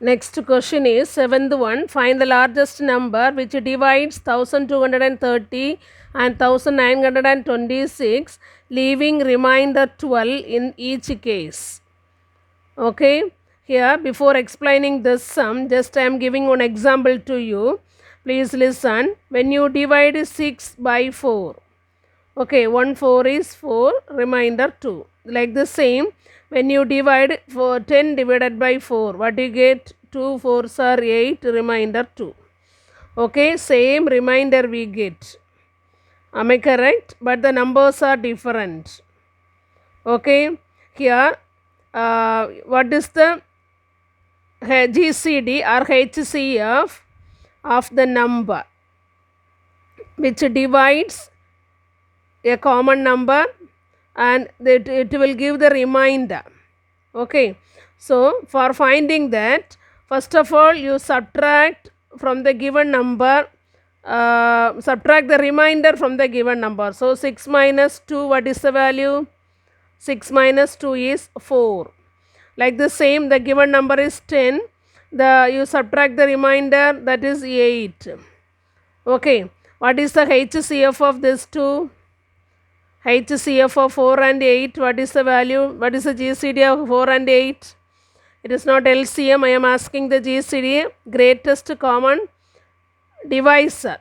Next question is seventh one. Find the largest number which divides 1230 and 1926, leaving remainder 12 in each case. Okay, here before explaining this sum, just I am giving one example to you. Please listen. When you divide 6 by 4, okay, 1 4 is 4, remainder 2. Like the same, when you divide 10 divided by 4, what you get? 2 4s are 8, remainder 2. Okay, same remainder we get. Am I correct? But the numbers are different. Okay, here, what is the GCD or HCF of the number which divides a common number and it will give the remainder. Okay, so for finding that, first of all you subtract from the given number, subtract the remainder from the given number. So 6 minus 2, what is the value? 6 minus 2 is 4. Like the same, the given number is 10, you subtract the remainder, that is 8. Okay, what is the HCF of this two? HCF of 4 and 8, what is the value? What is the GCD of 4 and 8? It is not LCM, I am asking the GCD, greatest common divisor.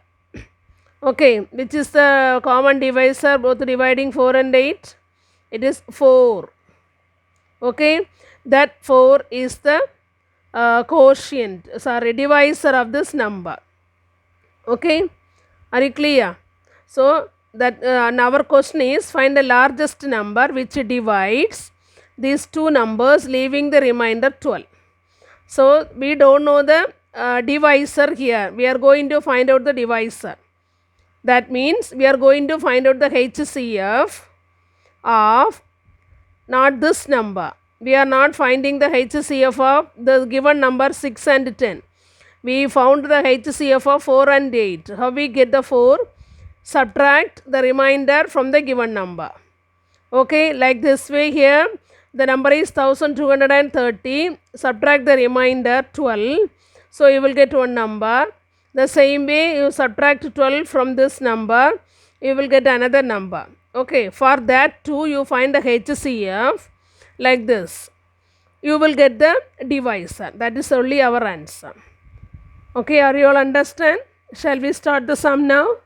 Okay, which is the common divisor both dividing 4 and 8? It is 4. Okay, that 4 is the divisor of this number. Okay, are you clear? So that our question is find the largest number which divides these two numbers, leaving the remainder 12. So we don't know the divisor here. We are going to find out the divisor. That means we are going to find out the HCF of not this number. We are not finding the HCF of the given number 6 and 10. We found the HCF of 4 and 8. How we get the 4? Subtract the remainder from the given number. Okay, like this way here, the number is 1230. Subtract the remainder 12. So you will get one number. The same way you subtract 12 from this number, you will get another number. Okay, for that too you find the HCF like this. You will get the divisor. That is only our answer. Okay, are you all understand? Shall we start the sum now?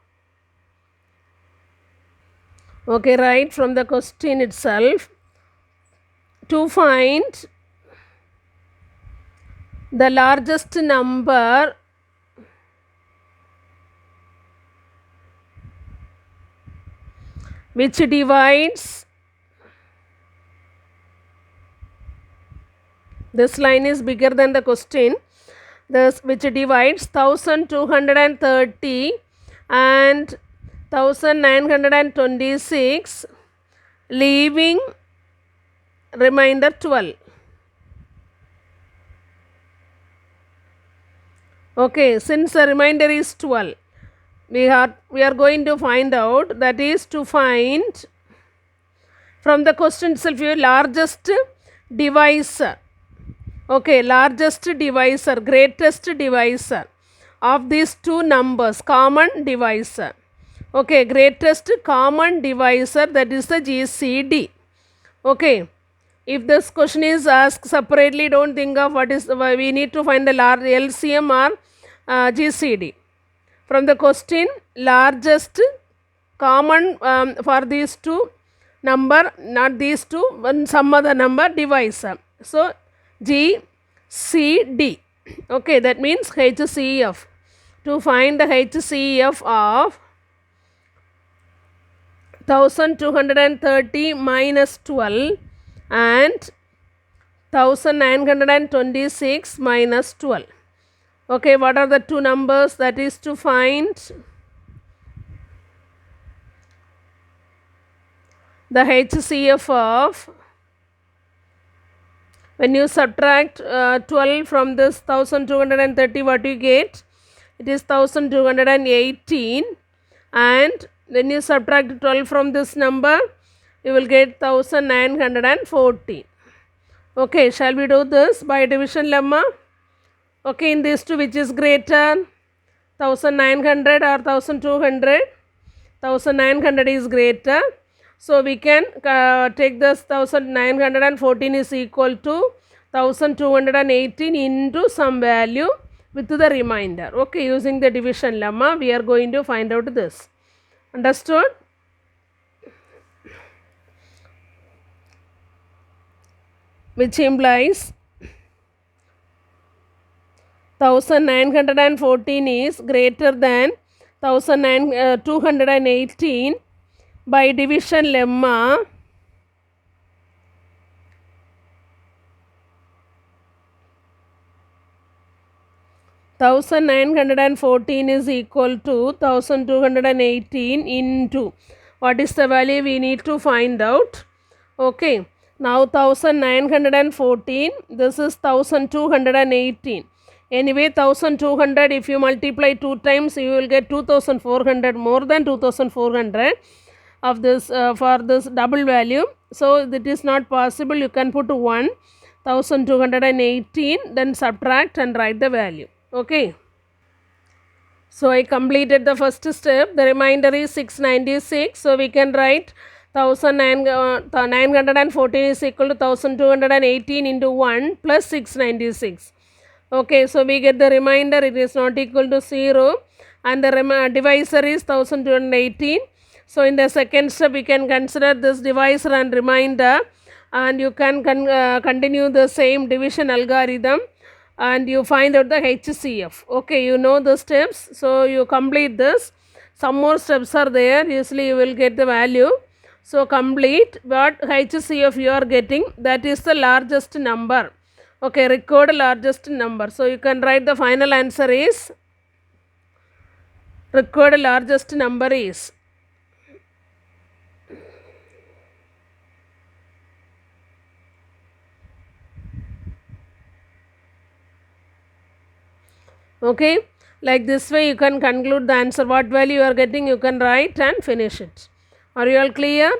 Okay, right from the question itself. To find the largest number which divides, this line is bigger than the question, which divides 1230 and 1926, leaving remainder 12. Okay, since the remainder is 12, we are going to find out, that is to find from the question itself your largest divisor. Okay, largest divisor, greatest divisor of these two numbers, common divisor. Okay, greatest common divisor, that is the GCD. Okay, if this question is asked separately, don't think of what is, we need to find the LCM or GCD. From the question, largest common for these two number, not these two, but some other number divisor. So GCD. Okay, that means HCF. To find the HCF of 1230 minus 12 and 1926 minus 12. Okay, what are the two numbers that is to find? The HCF of, when you subtract 12 from this 1230, what you get? It is 1218, and when you subtract 12 from this number, you will get 1914. Okay, shall we do this by division lemma? Okay, in these two, which is greater? 1900 or 1200? 1900 is greater. So we can take this 1914 is equal to 1218 into some value with the remainder. Okay, using the division lemma, we are going to find out this. Understood? Which implies 1914 is greater than 218 by division lemma. Thousand 914 is equal to 1218 into what is the value we need to find out. Okay, now 1914, this is 1218. Anyway, 1200 if you multiply 2 times, you will get 2400, more than 2400 of this for this double value. So it is not possible. You can put 1, 1218, then subtract and write the value. Okay. So I completed the first step. The remainder is 696. So we can write 914 is equal to 1218 into 1 plus 696. Okay, so we get the remainder, it is not equal to 0, and the divisor is 1218. So in the second step, we can consider this divisor and remainder, and you can continue the same division algorithm, and you find out the HCF. Okay, you know the steps, so you complete this. Some more steps are there, usually you will get the value. So complete what HCF you are getting, that is the largest number. Okay, record largest number. So you can write the final answer is, record largest number is. Okay, like this way you can conclude the answer. What value you are getting, you can write and finish it. Are you all clear?